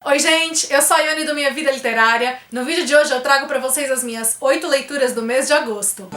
Oi gente, eu sou a Ione do Minha Vida Literária. No vídeo de hoje eu trago pra vocês as minhas 8 leituras do mês de agosto.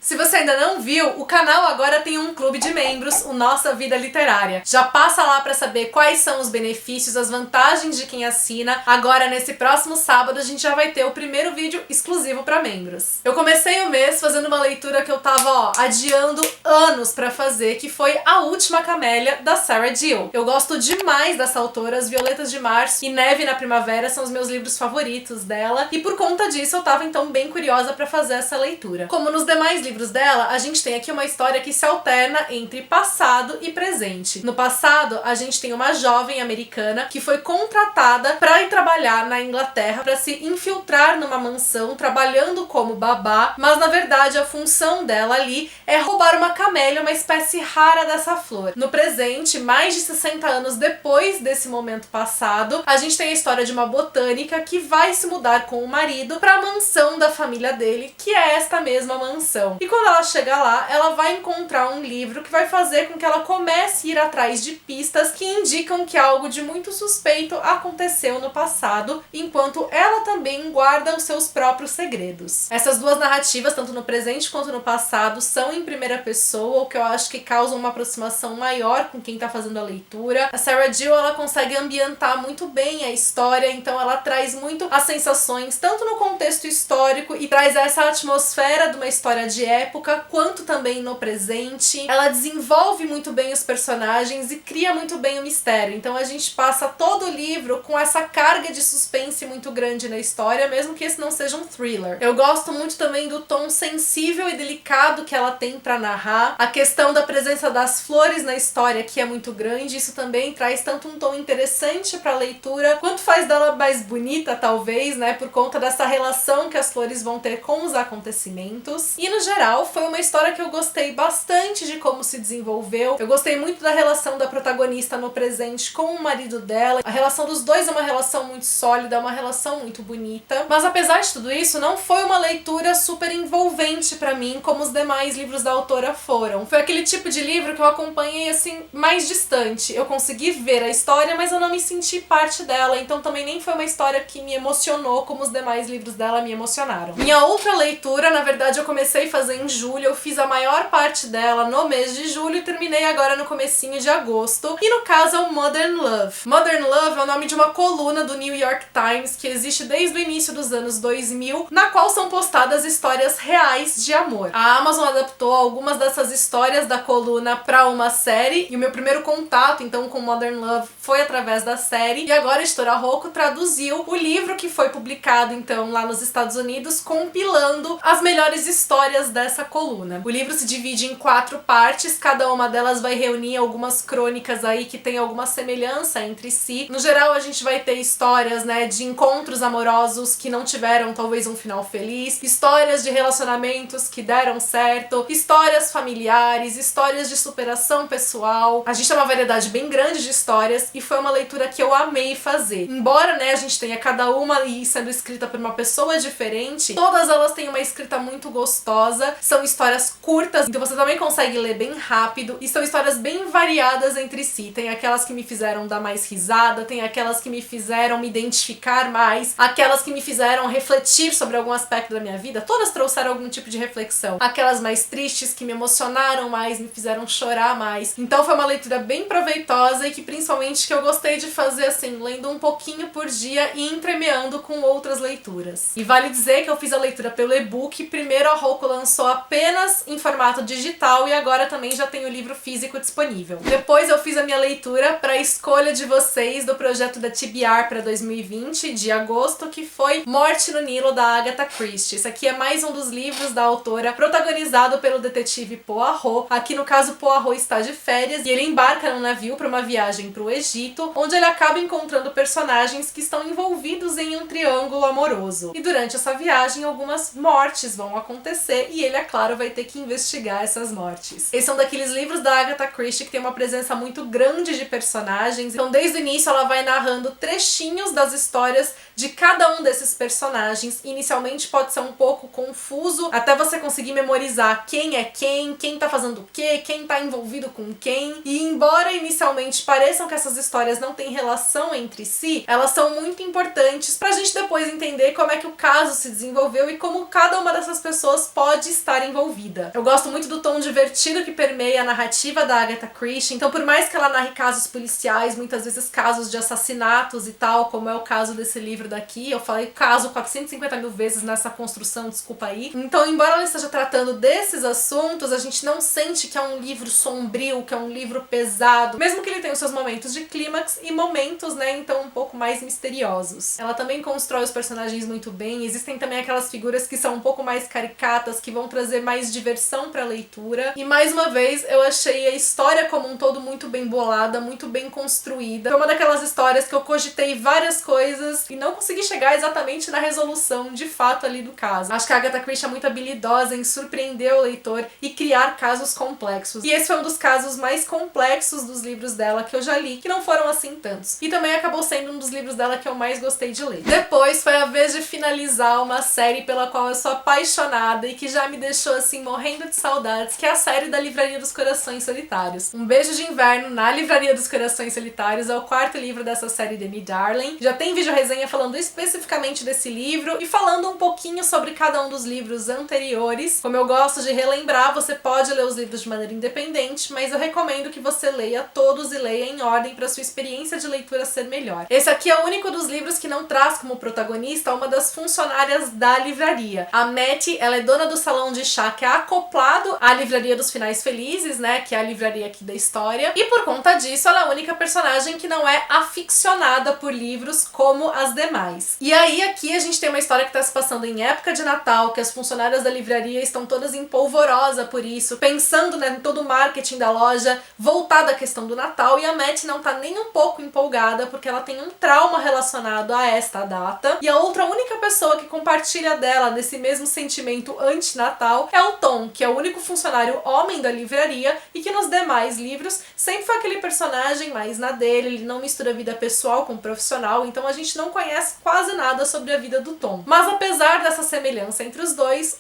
Se você ainda não viu, o canal agora tem um clube de membros, o Nossa Vida Literária. Já passa lá pra saber quais são os benefícios, as vantagens de quem assina. Agora, nesse próximo sábado, a gente já vai ter o primeiro vídeo exclusivo pra membros. Eu comecei o mês fazendo uma leitura que eu tava, adiando anos pra fazer, que foi A Última Camélia, da Sarah Deal. Eu gosto demais dessa autora, As Violetas de Março e Neve na Primavera são os meus livros favoritos dela, e por conta disso eu tava então bem curiosa pra fazer essa leitura. Como nos demais livros dela, a gente tem aqui uma história que se alterna entre passado e presente. No passado, a gente tem uma jovem americana que foi contratada para ir trabalhar na Inglaterra, para se infiltrar numa mansão, trabalhando como babá, mas na verdade a função dela ali é roubar uma camélia, uma espécie rara dessa flor. No presente, mais de 60 anos depois desse momento passado, a gente tem a história de uma botânica que vai se mudar com o marido para a mansão da família dele, que é esta mesma mansão. E quando ela chegar lá, ela vai encontrar um livro que vai fazer com que ela comece a ir atrás de pistas que indicam que algo de muito suspeito aconteceu no passado, enquanto ela também guarda os seus próprios segredos. Essas duas narrativas, tanto no presente quanto no passado, são em primeira pessoa, o que eu acho que causa uma aproximação maior com quem tá fazendo a leitura. A Sarah Deal, ela consegue ambientar muito bem a história, então ela traz muito as sensações, tanto no contexto histórico, e traz essa atmosfera de uma história de época, quanto também no presente. Ela desenvolve muito bem os personagens e cria muito bem o mistério, então a gente passa todo o livro com essa carga de suspense muito grande na história, mesmo que esse não seja um thriller. Eu gosto muito também do tom sensível e delicado que ela tem pra narrar, a questão da presença das flores na história que é muito grande, isso também traz tanto um tom interessante pra leitura, quanto faz dela mais bonita talvez, né, por conta dessa relação que as flores vão ter com os acontecimentos. E no geral, foi uma história que eu gostei bastante de como se desenvolveu. Eu gostei muito da relação da protagonista no presente com o marido dela. A relação dos dois é uma relação muito sólida, é uma relação muito bonita. Mas apesar de tudo isso, não foi uma leitura super envolvente pra mim, como os demais livros da autora foram. Foi aquele tipo de livro que eu acompanhei assim, mais distante. Eu consegui ver a história, mas eu não me senti parte dela, então também nem foi uma história que me emocionou como os demais livros dela me emocionaram. Minha outra leitura, na verdade, eu comecei a fazer em julho, eu fiz a maior parte dela no mês de julho e terminei agora no comecinho de agosto, e no caso é o Modern Love. Modern Love é o nome de uma coluna do New York Times que existe desde o início dos anos 2000, na qual são postadas histórias reais de amor. A Amazon adaptou algumas dessas histórias da coluna para uma série, e o meu primeiro contato então com Modern Love foi através da série, e agora a editora Rocco traduziu o livro que foi publicado então lá nos Estados Unidos, compilando as melhores histórias dessa coluna. O livro se divide em 4 partes, cada uma delas vai reunir algumas crônicas aí que tem alguma semelhança entre si. No geral, a gente vai ter histórias, né, de encontros amorosos que não tiveram talvez um final feliz, histórias de relacionamentos que deram certo, histórias familiares, histórias de superação pessoal. A gente tem uma variedade bem grande de histórias e foi uma leitura que eu amei fazer. Embora, né, a gente tenha cada uma aí sendo escrita por uma pessoa diferente, todas elas têm uma escrita muito gostosa, são histórias curtas, então você também consegue ler bem rápido, e são histórias bem variadas entre si. Tem aquelas que me fizeram dar mais risada, tem aquelas que me fizeram me identificar mais, aquelas que me fizeram refletir sobre algum aspecto da minha vida, todas trouxeram algum tipo de reflexão. Aquelas mais tristes que me emocionaram mais, me fizeram chorar mais. Então foi uma leitura bem proveitosa e que principalmente que eu gostei de fazer assim, lendo um pouquinho por dia e entremeando com outras leituras. E vale dizer que eu fiz a leitura pelo e-book. Primeiro a Rocco lançou apenas em formato digital e agora também já tem o livro físico disponível. Depois eu fiz a minha leitura para escolha de vocês do projeto da TBR para 2020, de agosto, que foi Morte no Nilo, da Agatha Christie. Esse aqui é mais um dos livros da autora, protagonizado pelo detetive Poirot. Aqui no caso Poirot está de férias e ele embarca num navio para uma viagem para o Egito, onde ele acaba encontrando personagens que estão envolvidos em um triângulo amoroso. E durante essa viagem algumas mortes vão acontecer e ele, é claro, claro, vai ter que investigar essas mortes. Esses são daqueles livros da Agatha Christie que tem uma presença muito grande de personagens, então desde o início ela vai narrando trechinhos das histórias de cada um desses personagens. Inicialmente pode ser um pouco confuso, até você conseguir memorizar quem é quem tá fazendo o quê, quem tá envolvido com quem, e embora inicialmente pareçam que essas histórias não têm relação entre si, elas são muito importantes pra gente depois entender como é que o caso se desenvolveu e como cada uma dessas pessoas pode estar envolvida. Eu gosto muito do tom divertido que permeia a narrativa da Agatha Christie, então por mais que ela narre casos policiais, muitas vezes casos de assassinatos e tal, como é o caso desse livro daqui, eu falei caso 450 mil vezes nessa construção, desculpa aí. Então, embora ela esteja tratando desses assuntos, a gente não sente que é um livro sombrio, que é um livro pesado, mesmo que ele tenha os seus momentos de clímax e momentos, né, então um pouco mais misteriosos. Ela também constrói os personagens muito bem, existem também aquelas figuras que são um pouco mais caricatas, que vão trazer mais diversão pra leitura, e mais uma vez eu achei a história como um todo muito bem bolada, muito bem construída. Foi uma daquelas histórias que eu cogitei várias coisas e não consegui chegar exatamente na resolução de fato ali do caso. Acho que a Agatha Christie é muito habilidosa em surpreender o leitor e criar casos complexos. E esse foi um dos casos mais complexos dos livros dela que eu já li, que não foram assim tantos. E também acabou sendo um dos livros dela que eu mais gostei de ler. Depois foi a vez de finalizar uma série pela qual eu sou apaixonada e que já me deixou assim morrendo de saudades, que é a série da Livraria dos Corações Solitários. Um Beijo de Inverno na Livraria dos Corações Solitários é o quarto livro dessa série de Annie Darling. Já tem vídeo resenha falando especificamente desse livro e falando um pouquinho sobre cada um dos livros anteriores. Como eu gosto de relembrar, você pode ler os livros de maneira independente, mas eu recomendo que você leia todos e leia em ordem para sua experiência de leitura ser melhor. Esse aqui é o único dos livros que não traz como protagonista uma das funcionárias da livraria. A Mattie, ela é dona do salão de chá que é acoplado à Livraria dos Finais Felizes, né, que é a livraria aqui da história, e por conta disso ela é a única personagem que não é aficionada por livros como as demais. E aí aqui a gente tem uma história que está se passando em época de Natal, que as funcionárias da livraria estão todas em polvorosa por isso, pensando, né, em todo o marketing da loja voltado à questão do Natal, e a Mattie não tá nem um pouco empolgada porque ela tem um trauma relacionado a esta data, e a outra única pessoa que compartilha dela desse mesmo sentimento anti-Natal é o Tom, que é o único funcionário homem da livraria e que nos demais livros sempre foi aquele personagem mais na dele, ele não mistura vida pessoal com profissional, então a gente não conhece quase nada sobre a vida do Tom. Mas apesar dessa semelhança entre os dois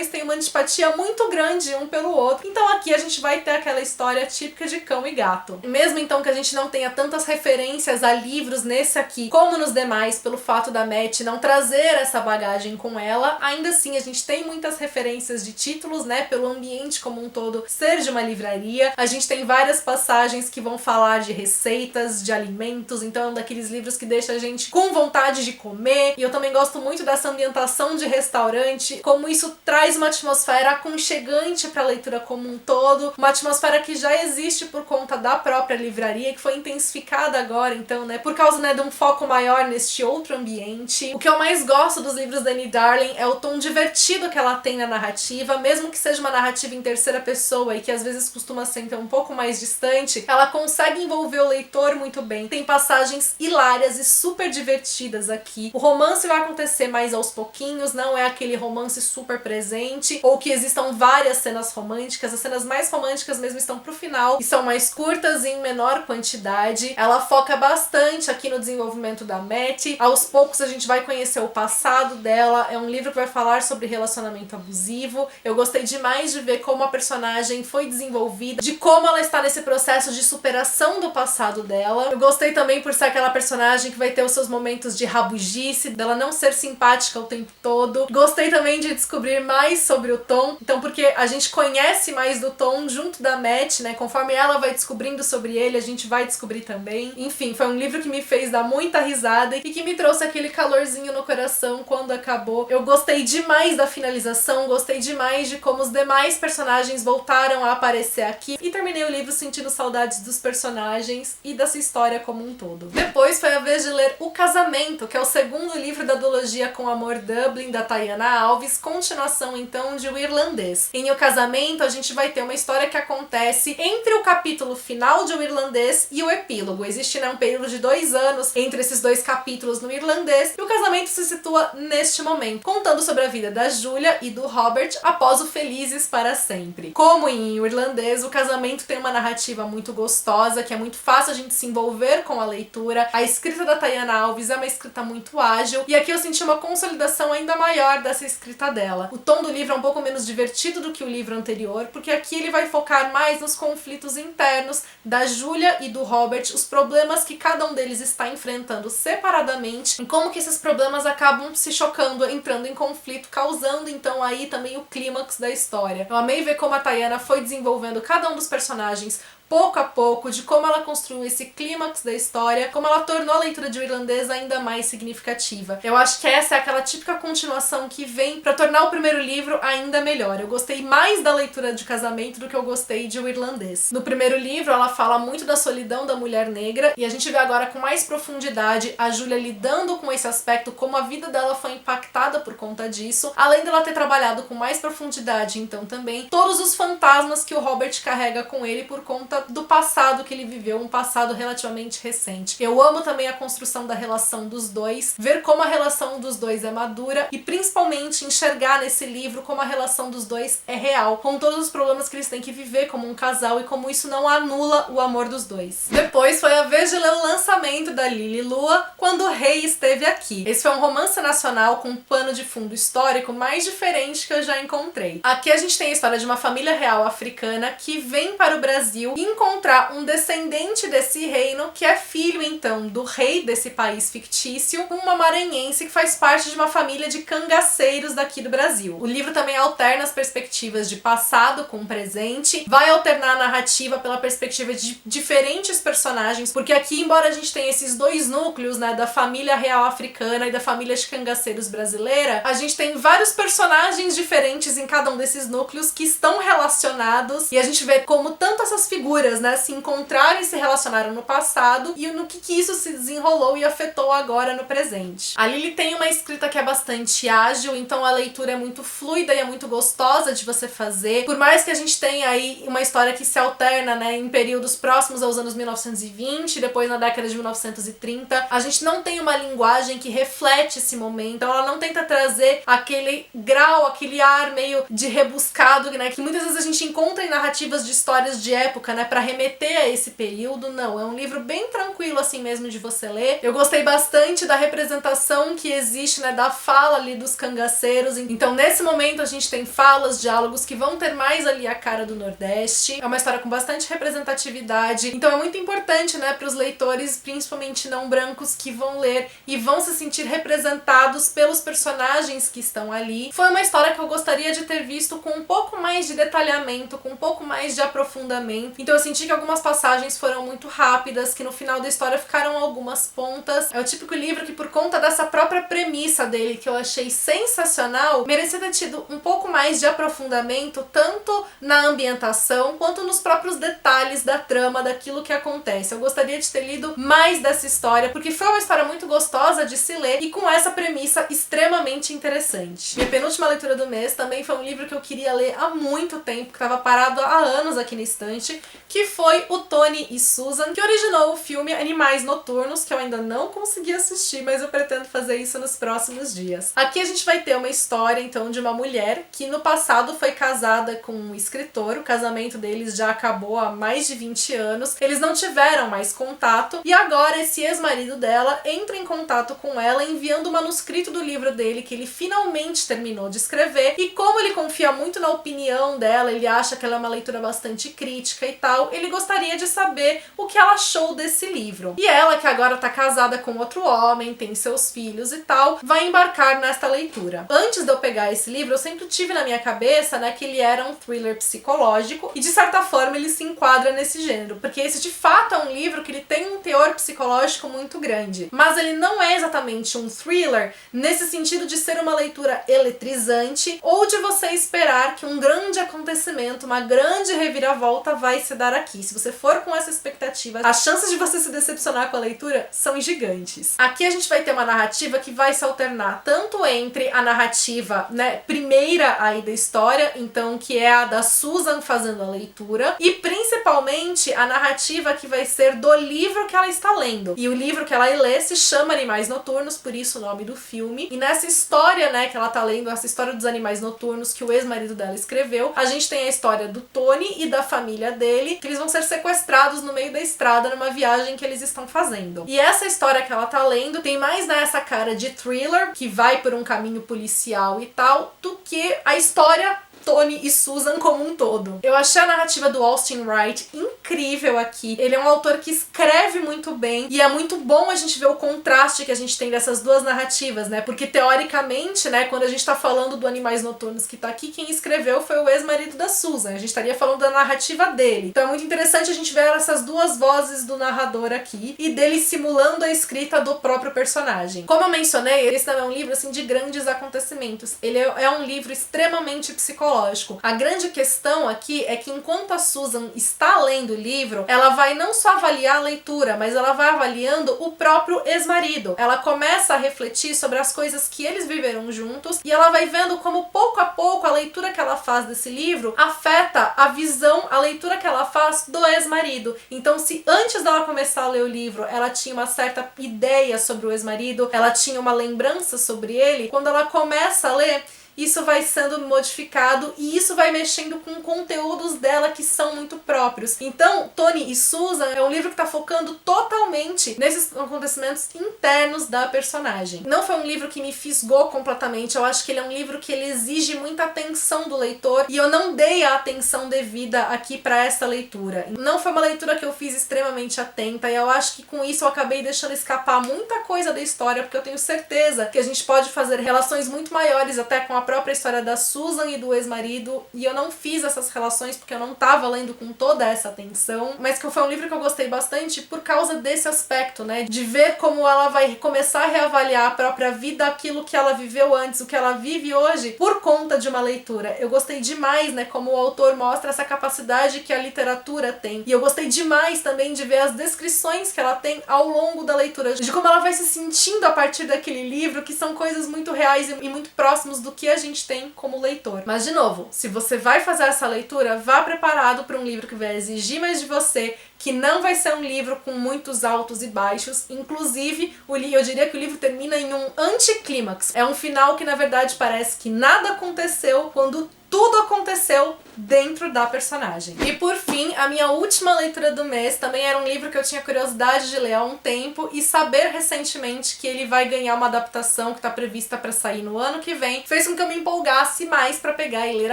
têm uma antipatia muito grande um pelo outro, então aqui a gente vai ter aquela história típica de cão e gato. Mesmo então que a gente não tenha tantas referências a livros nesse aqui como nos demais, pelo fato da Mattie não trazer essa bagagem com ela, ainda assim a gente tem muitas referências de títulos, né, pelo ambiente como um todo ser de uma livraria. A gente tem várias passagens que vão falar de receitas, de alimentos, então é um daqueles livros que deixa a gente com vontade de comer. E eu também gosto muito dessa ambientação de restaurante, como isso traz uma atmosfera aconchegante para a leitura como um todo, uma atmosfera que já existe por conta da própria livraria, que foi intensificada agora, então, né, por causa, né, de um foco maior neste outro ambiente. O que eu mais gosto dos livros da Annie Darling é o tom divertido que ela tem na narrativa, mesmo que seja uma narrativa em terceira pessoa e que às vezes costuma ser então um pouco mais distante, ela consegue envolver o leitor muito bem. Tem passagens hilárias e super divertidas aqui. O romance vai acontecer mais aos pouquinhos, não é aquele romance super presente, ou que existam várias cenas românticas. As cenas mais românticas mesmo estão pro final e são mais curtas e em menor quantidade. Ela foca bastante aqui no desenvolvimento da Mattie. Aos poucos a gente vai conhecer o passado dela. É um livro que vai falar sobre relacionamento abusivo. Eu gostei demais de ver como a personagem foi desenvolvida, de como ela está nesse processo de superação do passado dela. Eu gostei também por ser aquela personagem que vai ter os seus momentos de rabugice, dela não ser simpática o tempo todo. Gostei também de descobrir mais sobre o Tom, então porque a gente conhece mais do Tom junto da Mattie, né? Conforme ela vai descobrindo sobre ele, a gente vai descobrir também. Enfim, foi um livro que me fez dar muita risada e que me trouxe aquele calorzinho no coração quando acabou. Eu gostei demais da finalização, gostei demais de como os demais personagens voltaram a aparecer aqui e terminei o livro sentindo saudades dos personagens e dessa história como um todo. Depois foi a vez de ler O Casamento, que é o segundo livro da duologia Com Amor Dublin, da Tayana Alves, continuação então de O Irlandês. Em O Casamento a gente vai ter uma história que acontece entre o capítulo final de O Irlandês e o epílogo. Existe, né, um período de 2 anos entre esses dois capítulos no Irlandês e O Casamento se situa neste momento, contando sobre a vida da Julia e do Robert, após o Felizes para Sempre. Como em O Irlandês, o casamento tem uma narrativa muito gostosa, que é muito fácil a gente se envolver com a leitura. A escrita da Tayana Alves é uma escrita muito ágil, e aqui eu senti uma consolidação ainda maior dessa escrita dela. O tom do livro é um pouco menos divertido do que o livro anterior, porque aqui ele vai focar mais nos conflitos internos da Julia e do Robert, os problemas que cada um deles está enfrentando separadamente, e como que esses problemas acabam se chocando, entrando em conflito, causando então aí também o clímax da história. Eu amei ver como a Tayana foi desenvolvendo cada um dos personagens pouco a pouco, de como ela construiu esse clímax da história, como ela tornou a leitura de O Irlandês ainda mais significativa. Eu acho que essa é aquela típica continuação que vem pra tornar o primeiro livro ainda melhor. Eu gostei mais da leitura de Casamento do que eu gostei de O Irlandês. No primeiro livro, ela fala muito da solidão da mulher negra, e a gente vê agora com mais profundidade a Julia lidando com esse aspecto, como a vida dela foi impactada por conta disso, além dela ter trabalhado com mais profundidade, então também, todos os fantasmas que o Robert carrega com ele por conta do passado que ele viveu, um passado relativamente recente. Eu amo também a construção da relação dos dois, ver como a relação dos dois é madura e principalmente enxergar nesse livro como a relação dos dois é real, com todos os problemas que eles têm que viver como um casal e como isso não anula o amor dos dois. Depois foi a vez de ler o lançamento da Lili Lua, Quando o Rei Esteve Aqui. Esse foi um romance nacional com um pano de fundo histórico mais diferente que eu já encontrei. Aqui a gente tem a história de uma família real africana que vem para o Brasil encontrar um descendente desse reino que é filho então do rei desse país fictício, uma maranhense que faz parte de uma família de cangaceiros daqui do Brasil. O livro também alterna as perspectivas de passado com presente, vai alternar a narrativa pela perspectiva de diferentes personagens, porque aqui, embora a gente tenha esses dois núcleos, né, da família real africana e da família de cangaceiros brasileira, a gente tem vários personagens diferentes em cada um desses núcleos que estão relacionados, e a gente vê como tanto essas figuras, né, se encontraram e se relacionaram no passado e no que isso se desenrolou e afetou agora no presente. A Lili tem uma escrita que é bastante ágil, então a leitura é muito fluida e é muito gostosa de você fazer. Por mais que a gente tenha aí uma história que se alterna, né, em períodos próximos aos anos 1920, depois na década de 1930, a gente não tem uma linguagem que reflete esse momento, então ela não tenta trazer aquele grau, aquele ar meio de rebuscado, né, que muitas vezes a gente encontra em narrativas de histórias de época, né, para remeter a esse período. Não, é um livro bem tranquilo assim mesmo de você ler. Eu gostei bastante da representação que existe, né, da fala ali dos cangaceiros. Então nesse momento a gente tem falas, diálogos que vão ter mais ali a cara do Nordeste. É uma história com bastante representatividade, então é muito importante, né, para os leitores, principalmente não brancos, que vão ler e vão se sentir representados pelos personagens que estão ali. Foi uma história que eu gostaria de ter visto com um pouco mais de detalhamento, com um pouco mais de aprofundamento. Então eu senti que algumas passagens foram muito rápidas, que no final da história ficaram algumas pontas. É o típico livro que, por conta dessa própria premissa dele, que eu achei sensacional, merecia ter tido um pouco mais de aprofundamento, tanto na ambientação, quanto nos próprios detalhes da trama, daquilo que acontece. Eu gostaria de ter lido mais dessa história, porque foi uma história muito gostosa de se ler e com essa premissa extremamente interessante. Minha penúltima leitura do mês também foi um livro que eu queria ler há muito tempo, que estava parado há anos aqui na estante, que foi o Tony e Susan, que originou o filme Animais Noturnos, que eu ainda não consegui assistir, mas eu pretendo fazer isso nos próximos dias. Aqui a gente vai ter uma história, então, de uma mulher que no passado foi casada com um escritor. O casamento deles já acabou há mais de 20 anos, eles não tiveram mais contato, e agora esse ex-marido dela entra em contato com ela enviando o manuscrito do livro dele, que ele finalmente terminou de escrever, e como ele confia muito na opinião dela, ele acha que ela é uma leitura bastante crítica e tal, ele gostaria de saber o que ela achou desse livro. E ela, que agora tá casada com outro homem, tem seus filhos e tal, vai embarcar nesta leitura. Antes de eu pegar esse livro, eu sempre tive na minha cabeça, né, que ele era um thriller psicológico, e de certa forma ele se enquadra nesse gênero, porque esse de fato é um livro que ele tem um teor psicológico muito grande, mas ele não é exatamente um thriller nesse sentido de ser uma leitura eletrizante ou de você esperar que um grande acontecimento, uma grande reviravolta vai se dar decepcionar aqui. Se você for com essa expectativa, as chances de você se decepcionar com a leitura são gigantes. Aqui a gente vai ter uma narrativa que vai se alternar tanto entre a narrativa, né, primeira aí da história, então que é a da Susan fazendo a leitura, e principalmente a narrativa que vai ser do livro que ela está lendo. E o livro que ela lê se chama Animais Noturnos, por isso o nome do filme. E nessa história, né, que ela tá lendo, essa história dos animais noturnos que o ex-marido dela escreveu, a gente tem a história do Tony e da família dele, que eles vão ser sequestrados no meio da estrada numa viagem que eles estão fazendo. E essa história que ela tá lendo tem mais, né, essa cara de thriller, que vai por um caminho policial e tal, do que a história Tony e Susan como um todo. Eu achei a narrativa do Austin Wright incrível aqui. Ele é um autor que escreve muito bem e é muito bom a gente ver o contraste que a gente tem dessas duas narrativas, né? Porque teoricamente, né, quando a gente tá falando do Animais Noturnos que tá aqui, quem escreveu foi o ex-marido da Susan. A gente estaria falando da narrativa dele. Então é muito interessante a gente ver essas duas vozes do narrador aqui e dele simulando a escrita do próprio personagem. Como eu mencionei, esse não é um livro assim de grandes acontecimentos. Ele é um livro extremamente psicológico. A grande questão aqui é que enquanto a Susan está lendo o livro, ela vai não só avaliar a leitura, mas ela vai avaliando o próprio ex-marido. Ela começa a refletir sobre as coisas que eles viveram juntos e ela vai vendo como pouco a pouco a leitura que ela faz desse livro afeta a visão, a leitura que ela faz do ex-marido. Então, se antes dela começar a ler o livro, ela tinha uma certa ideia sobre o ex-marido, ela tinha uma lembrança sobre ele, quando ela começa a ler, isso vai sendo modificado e isso vai mexendo com conteúdos dela que são muito próprios. Então, Tony e Susan é um livro que está focando totalmente nesses acontecimentos internos da personagem. Não foi um livro que me fisgou completamente, eu acho que ele é um livro que ele exige muita atenção do leitor e eu não dei a atenção devida aqui para essa leitura. Não foi uma leitura que eu fiz extremamente atenta e eu acho que com isso eu acabei deixando escapar muita coisa da história, porque eu tenho certeza que a gente pode fazer relações muito maiores até com a própria história da Susan e do ex-marido, e eu não fiz essas relações porque eu não tava lendo com toda essa atenção, mas que foi um livro que eu gostei bastante por causa desse aspecto, né, de ver como ela vai começar a reavaliar a própria vida, aquilo que ela viveu antes, o que ela vive hoje, por conta de uma leitura. Eu gostei demais, né, como o autor mostra essa capacidade que a literatura tem, e eu gostei demais também de ver as descrições que ela tem ao longo da leitura, de como ela vai se sentindo a partir daquele livro, que são coisas muito reais e muito próximos do que a gente tem como leitor. Mas, de novo, se você vai fazer essa leitura, vá preparado para um livro que vai exigir mais de você, que não vai ser um livro com muitos altos e baixos. Inclusive, eu diria que o livro termina em um anticlímax. É um final que, na verdade, parece que nada aconteceu quando tudo aconteceu dentro da personagem. E por fim, a minha última leitura do mês também era um livro que eu tinha curiosidade de ler há um tempo e saber recentemente que ele vai ganhar uma adaptação que está prevista para sair no ano que vem fez com que eu me empolgasse mais para pegar e ler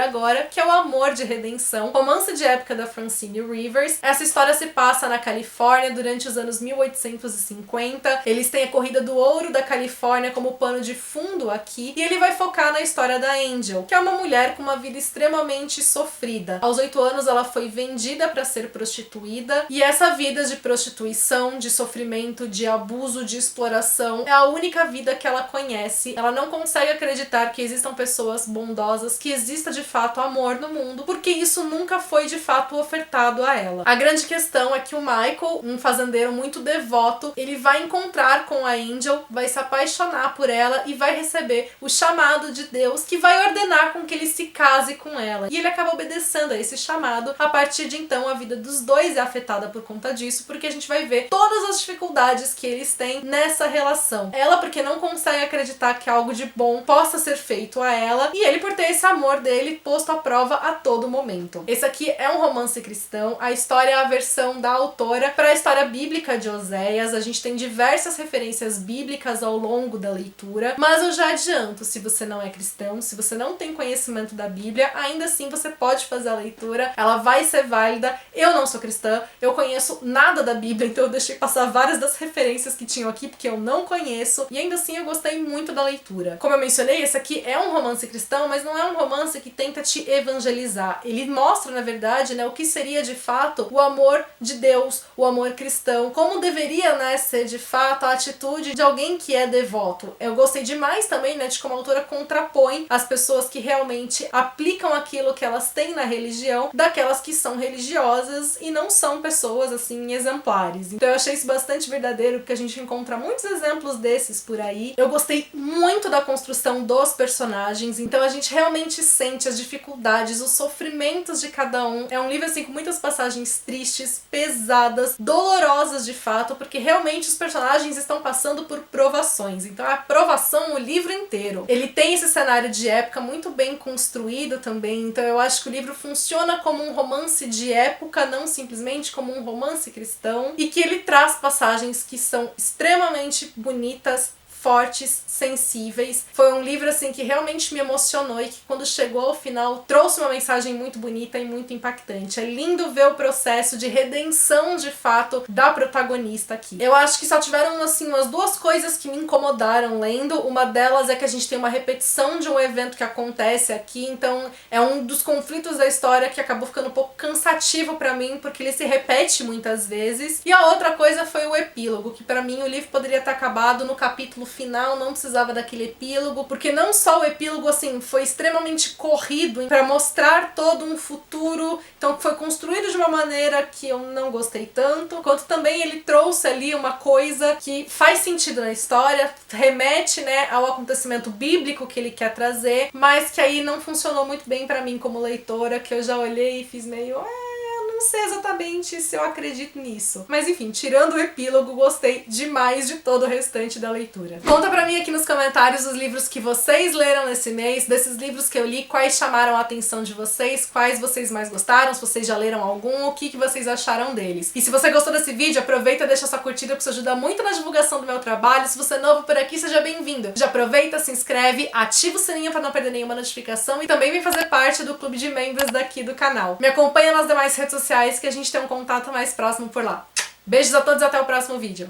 agora, que é O Amor de Redenção, romance de época da Francine Rivers. Essa história se passa na Califórnia durante os anos 1850. Eles têm a Corrida do Ouro da Califórnia como pano de fundo aqui e ele vai focar na história da Angel, que é uma mulher com uma vida extremamente sofrida. Aos 8 anos ela foi vendida para ser prostituída e essa vida de prostituição, de sofrimento, de abuso, de exploração é a única vida que ela conhece. Ela não consegue acreditar que existam pessoas bondosas, que exista de fato amor no mundo, porque isso nunca foi de fato ofertado a ela. A grande questão é que o Michael, um fazendeiro muito devoto, ele vai encontrar com a Angel, vai se apaixonar por ela e vai receber o chamado de Deus, que vai ordenar com que ele se case com ela. E ele acaba obedecendo a esse chamado. A partir de então, a vida dos dois é afetada por conta disso, porque a gente vai ver todas as dificuldades que eles têm nessa relação. Ela porque não consegue acreditar que algo de bom possa ser feito a ela, e ele por ter esse amor dele posto à prova a todo momento. Esse aqui é um romance cristão. A história é a versão da autora para a história bíblica de Oséias. A gente tem diversas referências bíblicas ao longo da leitura, mas eu já adianto, se você não é cristão, se você não tem conhecimento da Bíblia, ainda assim você pode fazer a leitura, ela vai ser válida. Eu não sou cristã, eu conheço nada da Bíblia, então eu deixei passar várias das referências que tinham aqui, porque eu não conheço, e ainda assim eu gostei muito da leitura. Como eu mencionei, esse aqui é um romance cristão, mas não é um romance que tenta te evangelizar. Ele mostra, na verdade, né, o que seria de fato o amor de Deus, o amor cristão, como deveria, né, ser de fato a atitude de alguém que é devoto. Eu gostei demais também, né, de como a autora contrapõe as pessoas que realmente aplicam aquilo que elas têm na religião daquelas que são religiosas e não são pessoas, assim, exemplares. Então eu achei isso bastante verdadeiro, porque a gente encontra muitos exemplos desses por aí. Eu gostei muito da construção dos personagens, então a gente realmente sente as dificuldades, os sofrimentos de cada um. É um livro, assim, com muitas passagens tristes, pesadas, dolorosas de fato, porque realmente os personagens estão passando por provações. Então é a provação o livro inteiro. Ele tem esse cenário de época muito bem construído também, então eu acho que o livro funciona como um romance de época, não simplesmente como um romance cristão, e que ele traz passagens que são extremamente bonitas, fortes, sensíveis. Foi um livro, assim, que realmente me emocionou e que quando chegou ao final trouxe uma mensagem muito bonita e muito impactante. É lindo ver o processo de redenção, de fato, da protagonista aqui. Eu acho que só tiveram, assim, umas duas coisas que me incomodaram lendo. Uma delas é que a gente tem uma repetição de um evento que acontece aqui, então é um dos conflitos da história que acabou ficando um pouco cansativo pra mim, porque ele se repete muitas vezes. E a outra coisa foi o epílogo, que pra mim o livro poderia ter acabado no capítulo final, não precisava daquele epílogo, porque não só o epílogo, assim, foi extremamente corrido para mostrar todo um futuro, então foi construído de uma maneira que eu não gostei tanto, quanto também ele trouxe ali uma coisa que faz sentido na história, remete, né, ao acontecimento bíblico que ele quer trazer, mas que aí não funcionou muito bem para mim como leitora, que eu já olhei e fiz meio... não sei exatamente se eu acredito nisso. Mas enfim, tirando o epílogo, gostei demais de todo o restante da leitura. Conta pra mim aqui nos comentários os livros que vocês leram nesse mês, desses livros que eu li, quais chamaram a atenção de vocês, quais vocês mais gostaram, se vocês já leram algum, o que vocês acharam deles. E se você gostou desse vídeo, aproveita e deixa sua curtida, porque isso ajuda muito na divulgação do meu trabalho. Se você é novo por aqui, seja bem-vindo. Já aproveita, se inscreve, ativa o sininho pra não perder nenhuma notificação e também vem fazer parte do clube de membros daqui do canal. Me acompanha nas demais redes sociais que a gente tem um contato mais próximo por lá. Beijos a todos e até o próximo vídeo.